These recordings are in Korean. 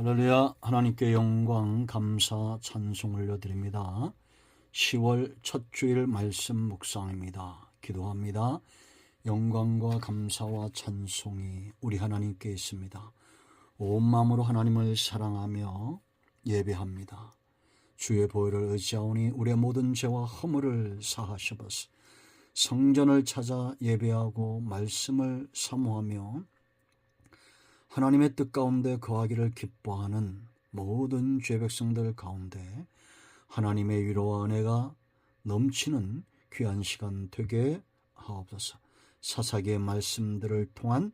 할렐루야. 하나님께 영광, 감사, 찬송 올려드립니다. 10월 첫 주일 말씀 묵상입니다. 기도합니다. 영광과 감사와 찬송이 우리 하나님께 있습니다. 온 마음으로 하나님을 사랑하며 예배합니다. 주의 보혈을 의지하오니 우리의 모든 죄와 허물을 사하셔서 성전을 찾아 예배하고 말씀을 사모하며 하나님의 뜻 가운데 거하기를 기뻐하는 모든 죄 백성들 가운데 하나님의 위로와 은혜가 넘치는 귀한 시간 되게 하옵소서. 사사기의 말씀들을 통한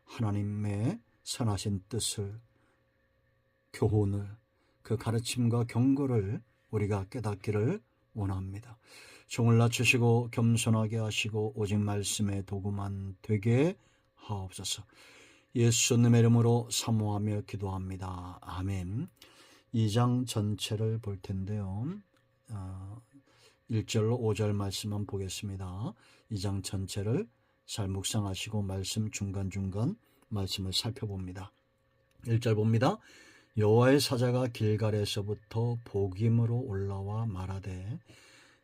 하나님의 선하신 뜻을, 교훈을, 그 가르침과 경고를 우리가 깨닫기를 원합니다. 종을 낮추시고 겸손하게 하시고 오직 말씀의 도구만 되게 하옵소서. 예수님의 이름으로 사모하며 기도합니다. 아멘. 2장 전체를 볼 텐데요. 1절로 5절 말씀만 보겠습니다. 2장 전체를 잘 묵상하시고 말씀 중간중간 말씀을 살펴봅니다. 1절 봅니다. 여호와의 사자가 길갈에서부터 보김으로 올라와 말하되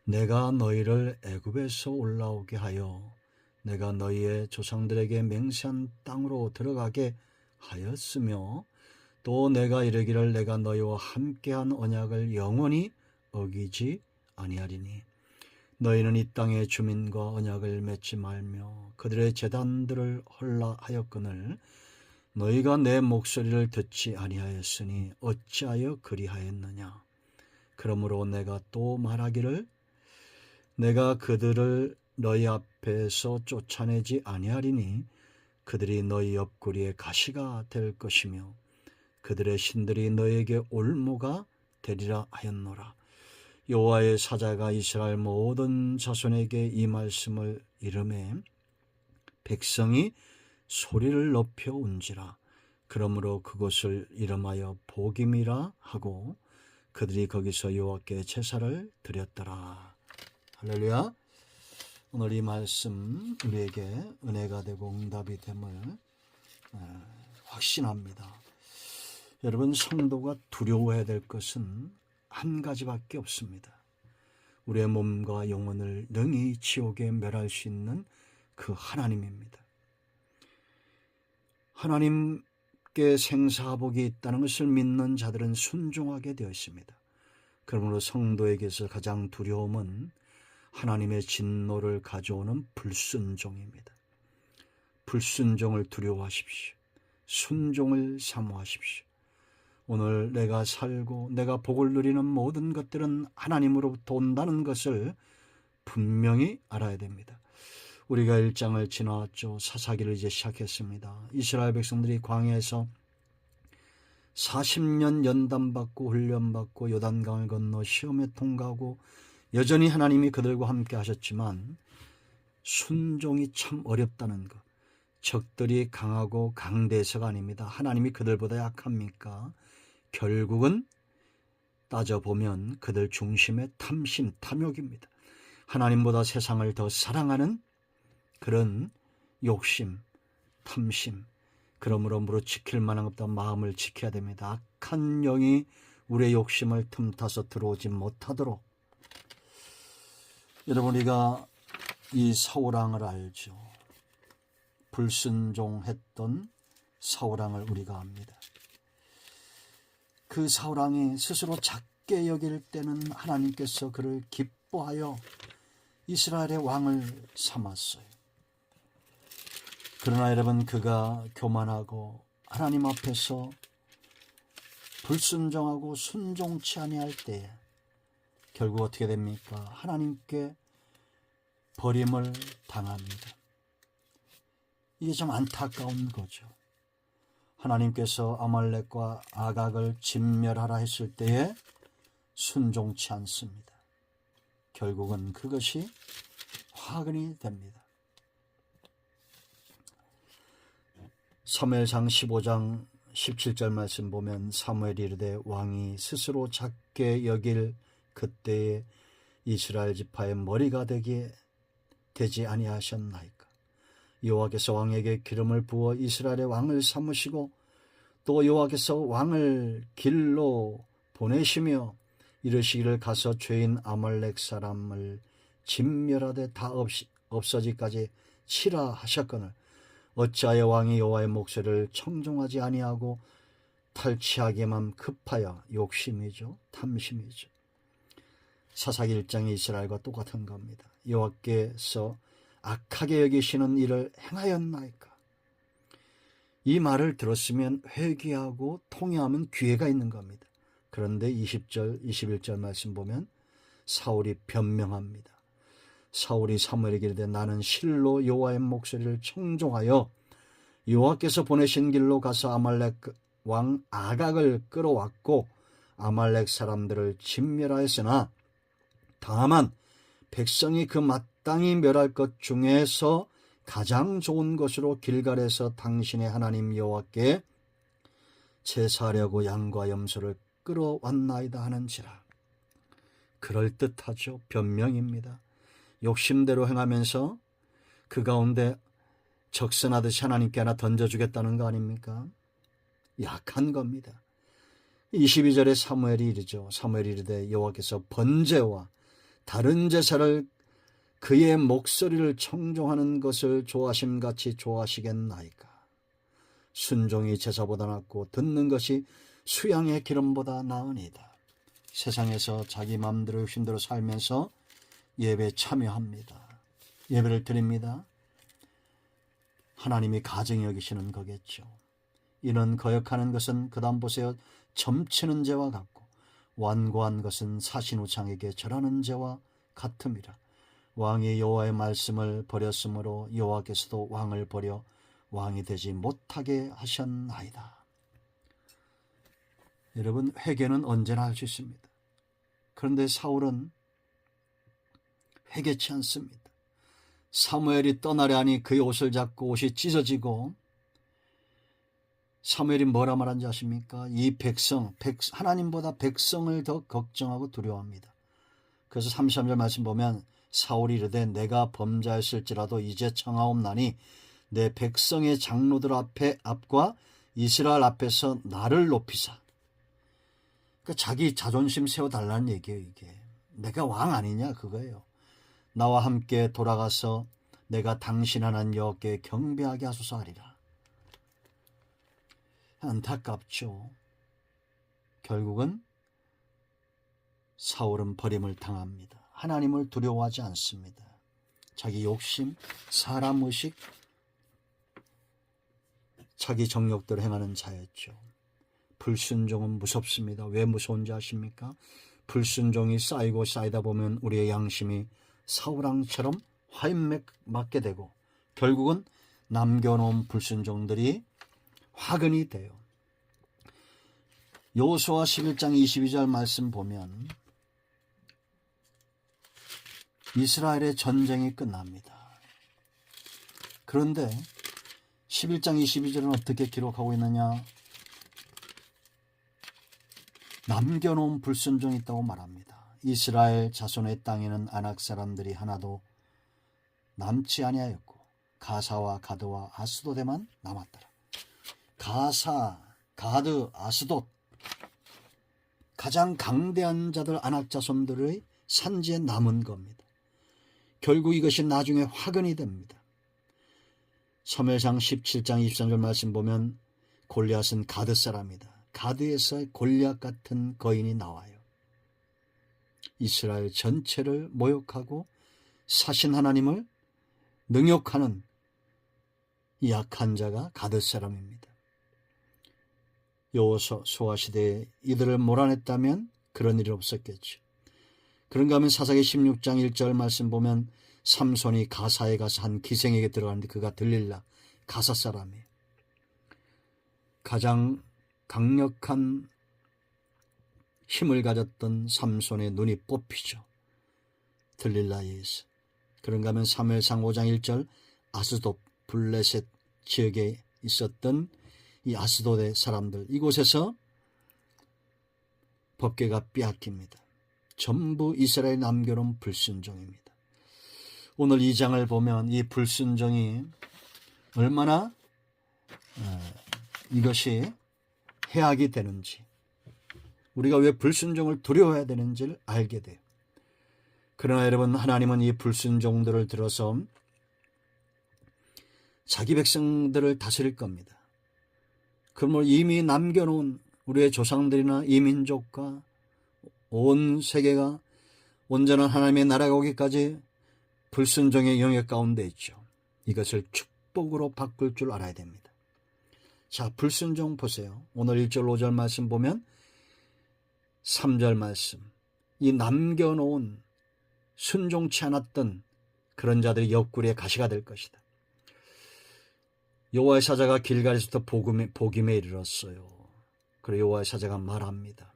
내가 너희를 애굽에서 올라오게 하여 내가 너희의 조상들에게 맹세한 땅으로 들어가게 하였으며 또 내가 이르기를 내가 너희와 함께한 언약을 영원히 어기지 아니하리니 너희는 이 땅의 주민과 언약을 맺지 말며 그들의 제단들을 헐라하였거늘 너희가 내 목소리를 듣지 아니하였으니 어찌하여 그리하였느냐. 그러므로 내가 또 말하기를 내가 그들을 너희 앞에서 쫓아내지 아니하리니 그들이 너희 옆구리에 가시가 될 것이며 그들의 신들이 너에게 올무가 되리라 하였노라. 여호와의 사자가 이스라엘 모든 자손에게 이 말씀을 이르매 백성이 소리를 높여 운지라. 그러므로 그곳을 이름하여 보김이라 하고 그들이 거기서 여호와께 제사를 드렸더라. 할렐루야. 오늘 이 말씀 우리에게 은혜가 되고 응답이 됨을 확신합니다. 여러분, 성도가 두려워해야 될 것은 한 가지밖에 없습니다. 우리의 몸과 영혼을 능히 지옥에 멸할 수 있는 그 하나님입니다. 하나님께 생사복이 있다는 것을 믿는 자들은 순종하게 되어 있습니다. 그러므로 성도에게서 가장 두려움은 하나님의 진노를 가져오는 불순종입니다. 불순종을 두려워하십시오. 순종을 사모하십시오. 오늘 내가 살고 내가 복을 누리는 모든 것들은 하나님으로부터 온다는 것을 분명히 알아야 됩니다. 우리가 1장을 지나왔죠. 사사기를 이제 시작했습니다. 이스라엘 백성들이 광야에서 40년 연단받고 훈련받고 요단강을 건너 시험에 통과하고 여전히 하나님이 그들과 함께 하셨지만 순종이 참 어렵다는 것. 적들이 강하고 강대해서가 아닙니다. 하나님이 그들보다 약합니까? 결국은 따져보면 그들 중심의 탐심, 탐욕입니다. 하나님보다 세상을 더 사랑하는 그런 욕심, 탐심. 그러므로 무릇 지킬 만한 것보다 마음을 지켜야 됩니다. 악한 영이 우리의 욕심을 틈타서 들어오지 못하도록. 여러분, 우리가 이 사울왕을 알죠. 불순종했던 사울왕을 우리가 압니다. 그 사울왕이 스스로 작게 여길 때는 하나님께서 그를 기뻐하여 이스라엘의 왕을 삼았어요. 그러나 여러분, 그가 교만하고 하나님 앞에서 불순종하고 순종치 아니할 때에 결국 어떻게 됩니까? 하나님께 버림을 당합니다. 이게 좀 안타까운 거죠. 하나님께서 아말렉과 아각을 진멸하라 했을 때에 순종치 않습니다. 결국은 그것이 화근이 됩니다. 사무엘상 15장 17절 말씀 보면 사무엘이 이르되 왕이 스스로 작게 여길 그때에 이스라엘 지파의 머리가 되지 아니하셨나이까. 여호와께서 왕에게 기름을 부어 이스라엘의 왕을 삼으시고 또 여호와께서 왕을 길로 보내시며 이르시기를 가서 죄인 아말렉 사람을 진멸하되 다 없어지까지 치라 하셨거늘 어찌하여 왕이 여호와의 목소리를 청종하지 아니하고 탈취하기만 급하여 욕심이죠. 탐심이죠. 사사기 1장의 이스라엘과 똑같은 겁니다. 여호와께서 악하게 여기시는 일을 행하였나이까. 이 말을 들었으면 회개하고 통회하면 기회가 있는 겁니다. 그런데 20절, 21절 말씀 보면 사울이 변명합니다. 사울이 사무엘에게 이르되 나는 실로 여호와의 목소리를 청종하여 여호와께서 보내신 길로 가서 아말렉 왕 아각을 끌어왔고 아말렉 사람들을 진멸하였으나 다만 백성이 그 마땅히 멸할 것 중에서 가장 좋은 것으로 길갈에서 당신의 하나님 여호와께 제사하려고 양과 염소를 끌어왔나이다 하는지라. 그럴듯하죠. 변명입니다. 욕심대로 행하면서 그 가운데 적선하듯이 하나님께 하나 던져주겠다는 거 아닙니까? 약한 겁니다. 22절에 사무엘이 이르죠. 사무엘이 이르되 여호와께서 번제와 다른 제사를 그의 목소리를 청종하는 것을 좋아하심같이 좋아하시겠나이까. 순종이 제사보다 낫고 듣는 것이 수양의 기름보다 나으니이다. 세상에서 자기 마음대로 욕심대로 살면서 예배에 참여합니다. 예배를 드립니다. 하나님이 가증히 여기시는 거겠죠. 이는 거역하는 것은 그 다음 보세요. 점치는 죄와 같고 완고한 것은 사신우창에게 절하는 죄와 같음이라. 왕이 여호와의 말씀을 버렸으므로 여호와께서도 왕을 버려 왕이 되지 못하게 하셨나이다. 여러분, 회개는 언제나 할 수 있습니다. 그런데 사울은 회개치 않습니다. 사무엘이 떠나려 하니 그의 옷을 잡고 옷이 찢어지고 사무엘이 뭐라 말한지 아십니까? 이 하나님보다 백성을 더 걱정하고 두려워합니다. 그래서 33절 말씀 보면 사울이 이르되 내가 범죄했을지라도 이제 청하옵나니 내 백성의 장로들 앞과 이스라엘 앞에서 나를 높이사. 그러니까 자기 자존심 세워달라는 얘기예요. 이게 내가 왕 아니냐 그거예요. 나와 함께 돌아가서 내가 당신 하나님 여호와께 경배하게 하소서 하리라. 안타깝죠. 결국은 사울은 버림을 당합니다. 하나님을 두려워하지 않습니다. 자기 욕심, 사람의식, 자기 정욕대로 행하는 자였죠. 불순종은 무섭습니다. 왜 무서운지 아십니까? 불순종이 쌓이고 쌓이다 보면 우리의 양심이 사울왕처럼 화인맞게 되고 결국은 남겨놓은 불순종들이 화근이 돼요. 여호수아 11장 22절 말씀 보면 이스라엘의 전쟁이 끝납니다. 그런데 11장 22절은 어떻게 기록하고 있느냐? 남겨놓은 불순종이 있다고 말합니다. 이스라엘 자손의 땅에는 아낙 사람들이 하나도 남지 아니하였고 가사와 가드와 아스돗에만 남았더라. 가사, 가드, 아스돗 가장 강대한 자들 아낙 자손들의 산지에 남은 겁니다. 결국 이것이 나중에 화근이 됩니다. 사무엘상 17장 23절 말씀 보면 골리앗은 가드 사람이다. 가드에서 골리앗 같은 거인이 나와요. 이스라엘 전체를 모욕하고 사신 하나님을 능욕하는 약한 자가 가드 사람입니다. 여호수아 시대에 이들을 몰아냈다면 그런 일이 없었겠죠. 그런가 하면 사사기 16장 1절 말씀 보면 삼손이 가사에 가서 한 기생에게 들어가는데 그가 들릴라 가사 사람이에요. 가장 강력한 힘을 가졌던 삼손의 눈이 뽑히죠. 들릴라에 의해서. 그런가 하면 사무엘상 5장 1절 아스돗 블레셋 지역에 있었던 이 아스돗의 사람들 이곳에서 법궤가 빼앗깁니다. 전부 이스라엘 남겨놓은 불순종입니다. 오늘 이 장을 보면 이 불순종이 얼마나 이것이 해악이 되는지, 우리가 왜 불순종을 두려워해야 되는지를 알게 돼요. 그러나 여러분, 하나님은 이 불순종들을 들어서 자기 백성들을 다스릴 겁니다. 그러므로 이미 남겨놓은 우리의 조상들이나 이 민족과 온 세계가 온전한 하나님의 나라가 오기까지 불순종의 영역 가운데 있죠. 이것을 축복으로 바꿀 줄 알아야 됩니다. 자, 불순종 보세요. 오늘 1절 5절 말씀 보면 3절 말씀, 이 남겨놓은 순종치 않았던 그런 자들이 옆구리에 가시가 될 것이다. 여호와의 사자가 길갈에서부터 복임에 이르렀어요. 그리고 여호와의 사자가 말합니다.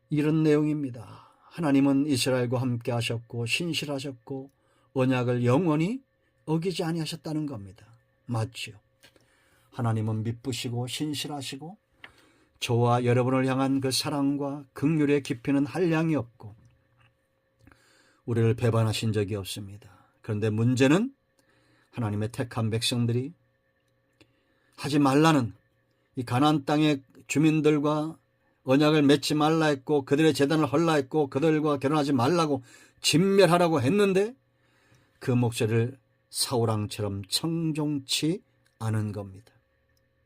이런 내용입니다. 하나님은 이스라엘과 함께 하셨고 신실하셨고 언약을 영원히 어기지 아니하셨다는 겁니다. 맞지요? 하나님은 미쁘시고 신실하시고 저와 여러분을 향한 그 사랑과 긍휼의 깊이는 한량이 없고 우리를 배반하신 적이 없습니다. 그런데 문제는 하나님의 택한 백성들이 하지 말라는, 이 가나안 땅의 주민들과 언약을 맺지 말라 했고 그들의 제단을 헐라 했고 그들과 결혼하지 말라고 진멸하라고 했는데 그 목소리를 사울왕처럼 청종치 않은 겁니다.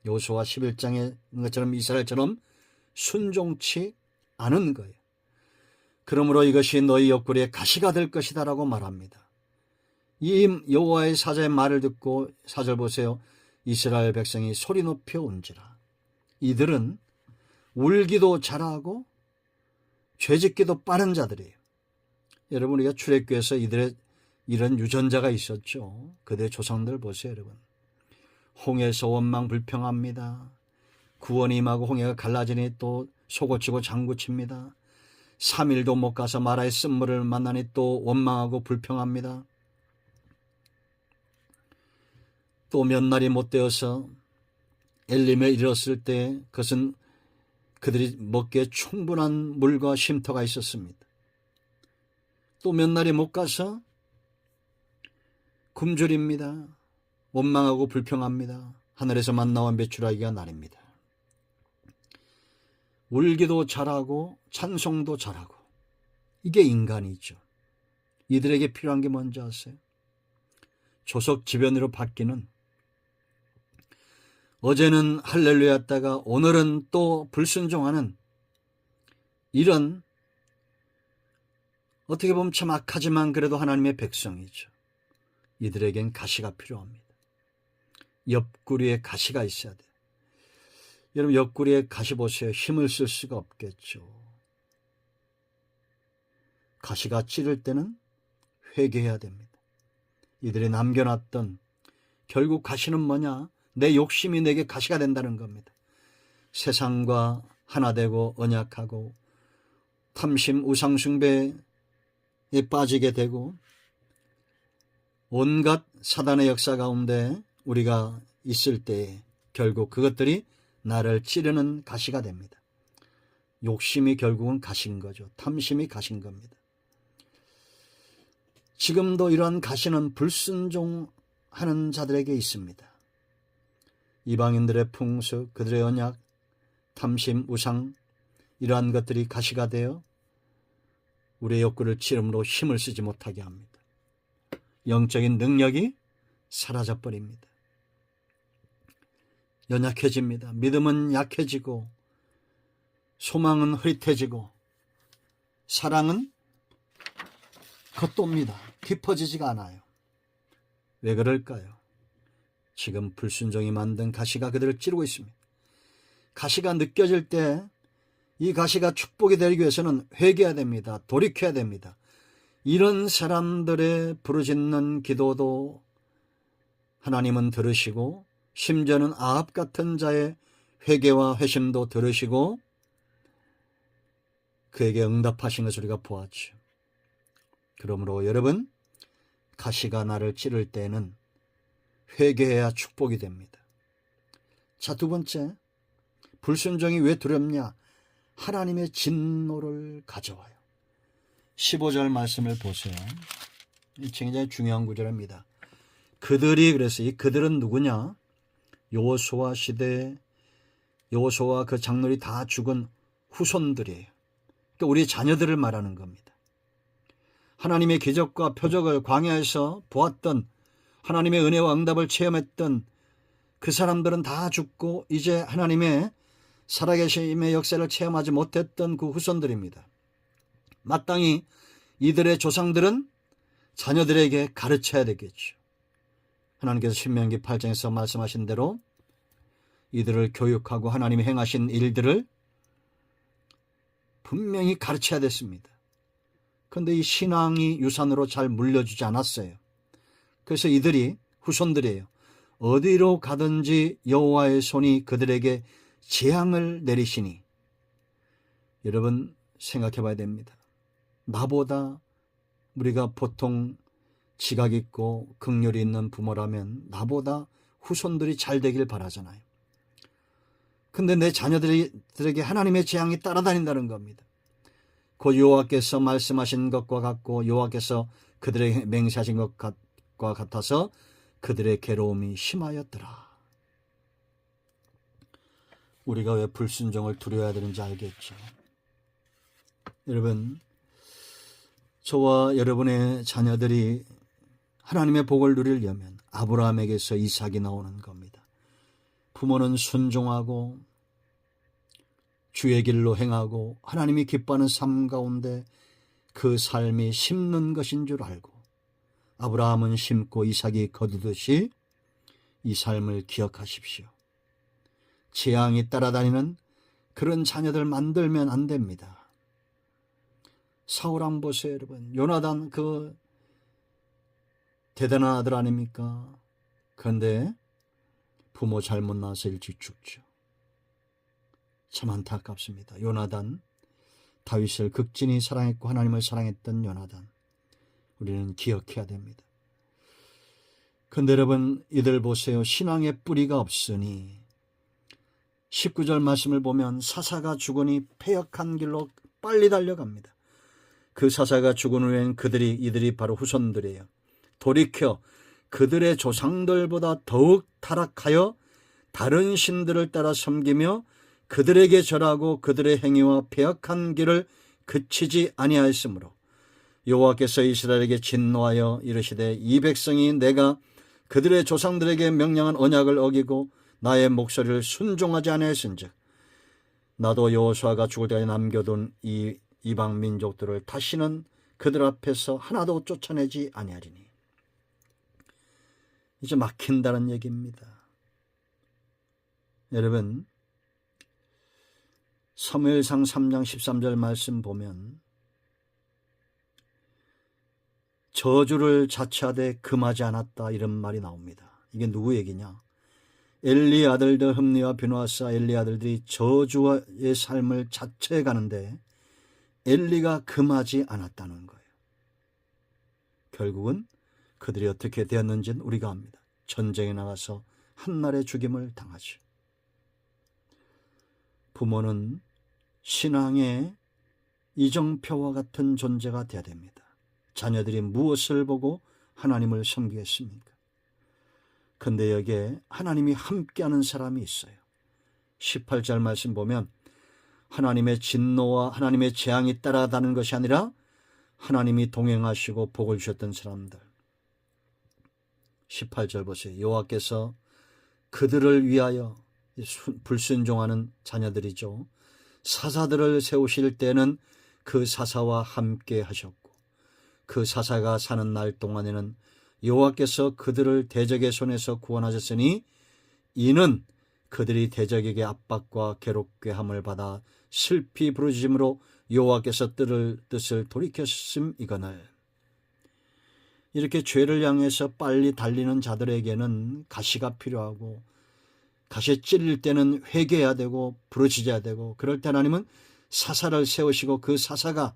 여호수아 11장의 것처럼 이스라엘처럼 순종치 않은 거예요. 그러므로 이것이 너희 옆구리에 가시가 될 것이다 라고 말합니다. 이 여호와의 사자의 말을 듣고 4절 보세요. 이스라엘 백성이 소리 높여 운지라. 이들은 울기도 잘하고 죄짓기도 빠른 자들이에요. 여러분, 우리가 출애굽에서 이들의 이런 유전자가 있었죠. 그들의 조상들 보세요, 여러분. 홍해에서 원망 불평합니다. 구원이 임하고 홍해가 갈라지니 또 속고치고 장구칩니다. 3일도 못 가서 마라의 쓴물을 만나니 또 원망하고 불평합니다. 또 몇 날이 못 되어서 엘림에 이르렀을 때 그것은 그들이 먹기에 충분한 물과 쉼터가 있었습니다. 또 몇 날이 못 가서 굶주립니다. 원망하고 불평합니다. 하늘에서 만나와 메추라기가 나립니다. 울기도 잘하고 찬송도 잘하고, 이게 인간이죠. 이들에게 필요한 게 뭔지 아세요? 조석지변으로 바뀌는, 어제는 할렐루야 했다가 오늘은 또 불순종하는 이런, 어떻게 보면 참 악하지만 그래도 하나님의 백성이죠. 이들에겐 가시가 필요합니다. 옆구리에 가시가 있어야 돼요. 여러분, 옆구리에 가시 보세요. 힘을 쓸 수가 없겠죠. 가시가 찌를 때는 회개해야 됩니다. 이들이 남겨놨던, 결국 가시는 뭐냐? 내 욕심이 내게 가시가 된다는 겁니다. 세상과 하나 되고 언약하고 탐심 우상숭배에 빠지게 되고 온갖 사단의 역사 가운데 우리가 있을 때 결국 그것들이 나를 찌르는 가시가 됩니다. 욕심이 결국은 가신 거죠. 탐심이 가신 겁니다. 지금도 이러한 가시는 불순종하는 자들에게 있습니다. 이방인들의 풍습, 그들의 언약, 탐심, 우상, 이러한 것들이 가시가 되어 우리의 욕구를 찌름으로 힘을 쓰지 못하게 합니다. 영적인 능력이 사라져버립니다. 연약해집니다. 믿음은 약해지고 소망은 흐릿해지고 사랑은 겉돕니다. 깊어지지가 않아요. 왜 그럴까요? 지금 불순종이 만든 가시가 그들을 찌르고 있습니다. 가시가 느껴질 때 이 가시가 축복이 되기 위해서는 회개해야 됩니다. 돌이켜야 됩니다. 이런 사람들의 부르짖는 기도도 하나님은 들으시고 심지어는 아합 같은 자의 회개와 회심도 들으시고 그에게 응답하신 것을 우리가 보았죠. 그러므로 여러분, 가시가 나를 찌를 때는 회개해야 축복이 됩니다. 자, 두 번째, 불순종이 왜 두렵냐? 하나님의 진노를 가져와요. 15절 말씀을 보세요. 이 굉장히 중요한 구절입니다. 그들이, 그래서 이 그들은 누구냐? 여호수아 시대에 여호수아와 그 장로들이 다 죽은 후손들이에요. 그러니까 우리 자녀들을 말하는 겁니다. 하나님의 기적과 표적을 광야에서 보았던, 하나님의 은혜와 응답을 체험했던 그 사람들은 다 죽고 이제 하나님의 살아계심의 역사를 체험하지 못했던 그 후손들입니다. 마땅히 이들의 조상들은 자녀들에게 가르쳐야 되겠죠. 하나님께서 신명기 8장에서 말씀하신 대로 이들을 교육하고 하나님이 행하신 일들을 분명히 가르쳐야 됐습니다. 그런데 이 신앙이 유산으로 잘 물려주지 않았어요. 그래서 이들이, 후손들이에요, 어디로 가든지 여호와의 손이 그들에게 재앙을 내리시니, 여러분 생각해 봐야 됩니다. 나보다 우리가 보통 지각 있고 긍휼이 있는 부모라면 나보다 후손들이 잘 되길 바라잖아요. 근데 내 자녀들에게 하나님의 재앙이 따라다닌다는 겁니다. 곧 여호와께서 말씀하신 것과 같고 여호와께서 그들에게 맹세하신 것과 같아서 그들의 괴로움이 심하였더라. 우리가 왜 불순종을 두려워야 되는지 알겠죠. 여러분, 저와 여러분의 자녀들이 하나님의 복을 누리려면 아브라함에게서 이삭이 나오는 겁니다. 부모는 순종하고 주의 길로 행하고 하나님이 기뻐하는 삶 가운데 그 삶이 심는 것인 줄 알고 아브라함은 심고 이삭이 거두듯이 이 삶을 기억하십시오. 재앙이 따라다니는 그런 자녀들 만들면 안 됩니다. 사울왕 보세요, 여러분. 요나단 그 대단한 아들 아닙니까? 그런데 부모 잘못 낳아서 일찍 죽죠. 참 안타깝습니다. 요나단, 다윗을 극진히 사랑했고 하나님을 사랑했던 요나단, 우리는 기억해야 됩니다. 그런데 여러분, 이들 보세요. 신앙의 뿌리가 없으니 19절 말씀을 보면 사사가 죽으니 패역한 길로 빨리 달려갑니다. 그 사사가 죽은 후엔 이들이 바로 후손들이에요. 돌이켜 그들의 조상들보다 더욱 타락하여 다른 신들을 따라 섬기며 그들에게 절하고 그들의 행위와 패역한 길을 그치지 아니하였으므로 여호와께서 이스라엘에게 진노하여 이르시되 이 백성이 내가 그들의 조상들에게 명령한 언약을 어기고 나의 목소리를 순종하지 아니하였은즉 나도 여호수아가 죽을 때까지 남겨둔 이 이방 민족들을 다시는 그들 앞에서 하나도 쫓아내지 아니하리니. 이제 막힌다는 얘기입니다. 여러분, 사무엘상 3장 13절 말씀 보면 저주를 자처하되 금하지 않았다 이런 말이 나옵니다. 이게 누구 얘기냐? 엘리 아들들 흠니와 비누아사 엘리 아들들이 저주의 삶을 자처해 가는데 엘리가 금하지 않았다는 거예요. 결국은 그들이 어떻게 되었는지는 우리가 압니다. 전쟁에 나가서 한날의 죽임을 당하죠. 부모는 신앙의 이정표와 같은 존재가 되어야 됩니다. 자녀들이 무엇을 보고 하나님을 섬기겠습니까? 그런데 여기에 하나님이 함께하는 사람이 있어요. 18절 말씀 보면 하나님의 진노와 하나님의 재앙이 따라다는 것이 아니라 하나님이 동행하시고 복을 주셨던 사람들. 18절 보세요. 여호와께서 그들을 위하여 불순종하는 자녀들이죠. 사사들을 세우실 때는 그 사사와 함께 하셨고 그 사사가 사는 날 동안에는 여호와께서 그들을 대적의 손에서 구원하셨으니 이는 그들이 대적에게 압박과 괴롭게 함을 받아 슬피 부르짖음으로 여호와께서 뜻을 돌이켰음이거늘. 이렇게 죄를 향해서 빨리 달리는 자들에게는 가시가 필요하고 가시에 찔릴 때는 회개해야 되고 부르짖어야 되고 그럴 때 하나님은 사사를 세우시고 그 사사가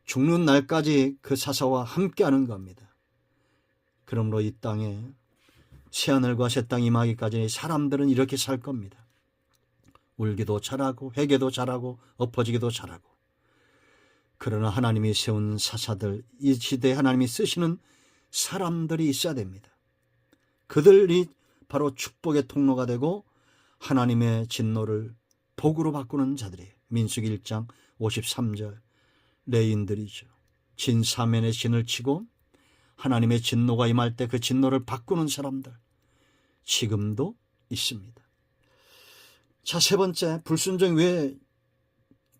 죽는 날까지 그 사사와 함께하는 겁니다. 그러므로 이 땅에 새하늘과 새 땅 임하기까지 사람들은 이렇게 살 겁니다. 울기도 잘하고 회개도 잘하고 엎어지기도 잘하고. 그러나 하나님이 세운 사사들, 이 시대에 하나님이 쓰시는 사람들이 있어야 됩니다. 그들이 바로 축복의 통로가 되고 하나님의 진노를 복으로 바꾸는 자들이 민수기 1장 53절 레인들이죠. 진사면의 진을 치고 하나님의 진노가 임할 때 그 진노를 바꾸는 사람들 지금도 있습니다. 자, 세 번째, 불순종이 왜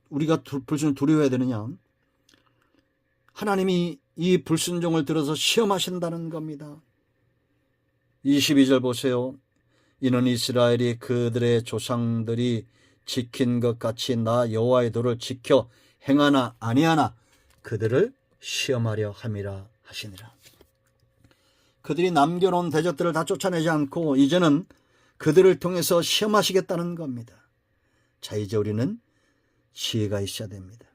우리가 불순종을 두려워해야 되느냐? 하나님이 이 불순종을 들어서 시험하신다는 겁니다. 22절 보세요. 이는 이스라엘이 그들의 조상들이 지킨 것 같이 나 여호와의 도를 지켜 행하나 아니하나 그들을 시험하려 함이라 하시니라. 그들이 남겨놓은 대적들을 다 쫓아내지 않고 이제는 그들을 통해서 시험하시겠다는 겁니다. 자, 이제 우리는 지혜가 있어야 됩니다.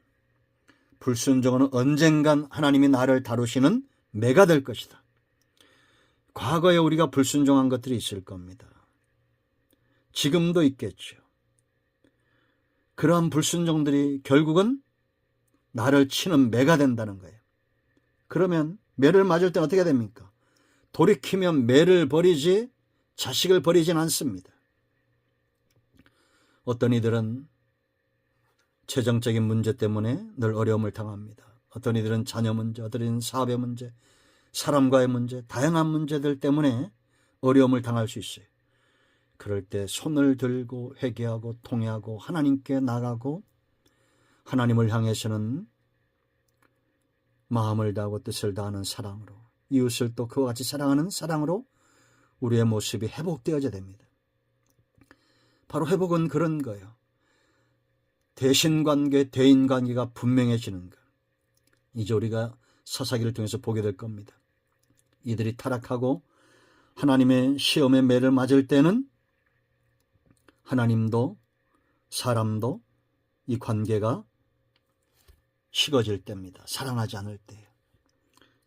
불순종은 언젠간 하나님이 나를 다루시는 매가 될 것이다. 과거에 우리가 불순종한 것들이 있을 겁니다. 지금도 있겠죠. 그러한 불순종들이 결국은 나를 치는 매가 된다는 거예요. 그러면 매를 맞을 때는 어떻게 됩니까? 돌이키면 매를 버리지 자식을 버리진 않습니다. 어떤 이들은 재정적인 문제 때문에 늘 어려움을 당합니다. 어떤 이들은 자녀 문제, 어떤 이들은 사업의 문제, 사람과의 문제, 다양한 문제들 때문에 어려움을 당할 수 있어요. 그럴 때 손을 들고 회개하고 통회하고 하나님께 나가고 하나님을 향해서는 마음을 다하고 뜻을 다하는 사랑으로, 이웃을 또 그와 같이 사랑하는 사랑으로 우리의 모습이 회복되어야 됩니다. 바로 회복은 그런 거예요. 대신관계, 대인관계가 분명해지는 것. 이제 우리가 사사기를 통해서 보게 될 겁니다. 이들이 타락하고 하나님의 시험의 매를 맞을 때는 하나님도 사람도 이 관계가 식어질 때입니다. 사랑하지 않을 때.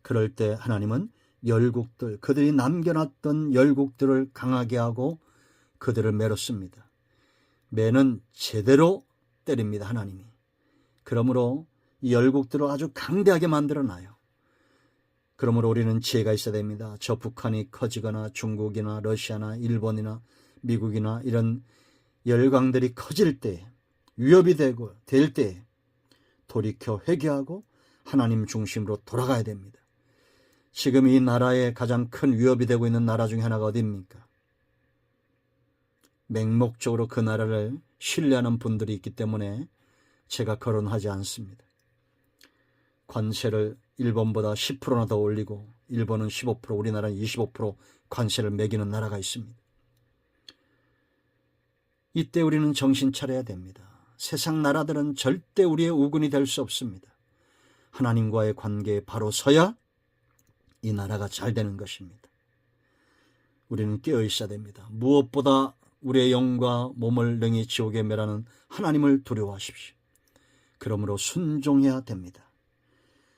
그럴 때 하나님은 열국들, 그들이 남겨놨던 열국들을 강하게 하고 그들을 매로 씁니다. 매는 제대로 때립니다. 하나님이. 그러므로 이 열국들을 아주 강대하게 만들어놔요. 그러므로 우리는 지혜가 있어야 됩니다. 저 북한이 커지거나 중국이나 러시아나 일본이나 미국이나 이런 열강들이 커질 때, 위협이 되고 될 때 돌이켜 회개하고 하나님 중심으로 돌아가야 됩니다. 지금 이 나라의 가장 큰 위협이 되고 있는 나라 중에 하나가 어디입니까? 맹목적으로 그 나라를 신뢰하는 분들이 있기 때문에 제가 거론하지 않습니다. 관세를 일본보다 10%나 더 올리고 일본은 15%, 우리나라는 25% 관세를 매기는 나라가 있습니다. 이때 우리는 정신 차려야 됩니다. 세상 나라들은 절대 우리의 우군이 될 수 없습니다. 하나님과의 관계에 바로 서야 이 나라가 잘 되는 것입니다. 우리는 깨어 있어야 됩니다. 무엇보다 우리의 영과 몸을 능히 지옥에 멸하는 하나님을 두려워하십시오. 그러므로 순종해야 됩니다.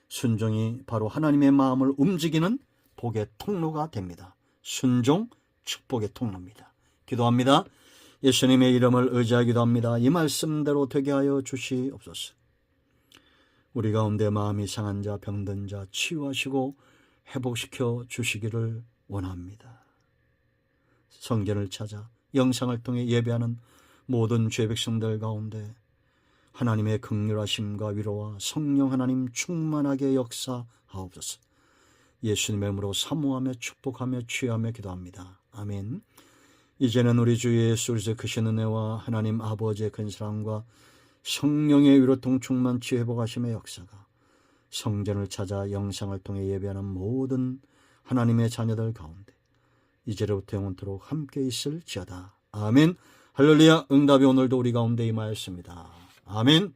순종이 바로 하나님의 마음을 움직이는 복의 통로가 됩니다. 순종, 축복의 통로입니다. 기도합니다. 예수님의 이름을 의지하기도 합니다. 이 말씀대로 되게 하여 주시옵소서. 우리 가운데 마음이 상한 자, 병든 자 치유하시고 회복시켜 주시기를 원합니다. 성전을 찾아 영상을 통해 예배하는 모든 죄 백성들 가운데 하나님의 긍휼하심과 위로와 성령 하나님 충만하게 역사하옵소서. 예수님의 이름으로 사모하며 축복하며 취하며 기도합니다. 아멘. 이제는 우리 주 예수 그리스도의 크신 은혜와 하나님 아버지의 큰 사랑과 성령의 위로 통충만치 회복하심의 역사가 성전을 찾아 영상을 통해 예배하는 모든 하나님의 자녀들 가운데 이제로부터 영원토록 함께 있을지어다. 아멘. 할렐루야. 응답이 오늘도 우리 가운데 임하였습니다. 아멘.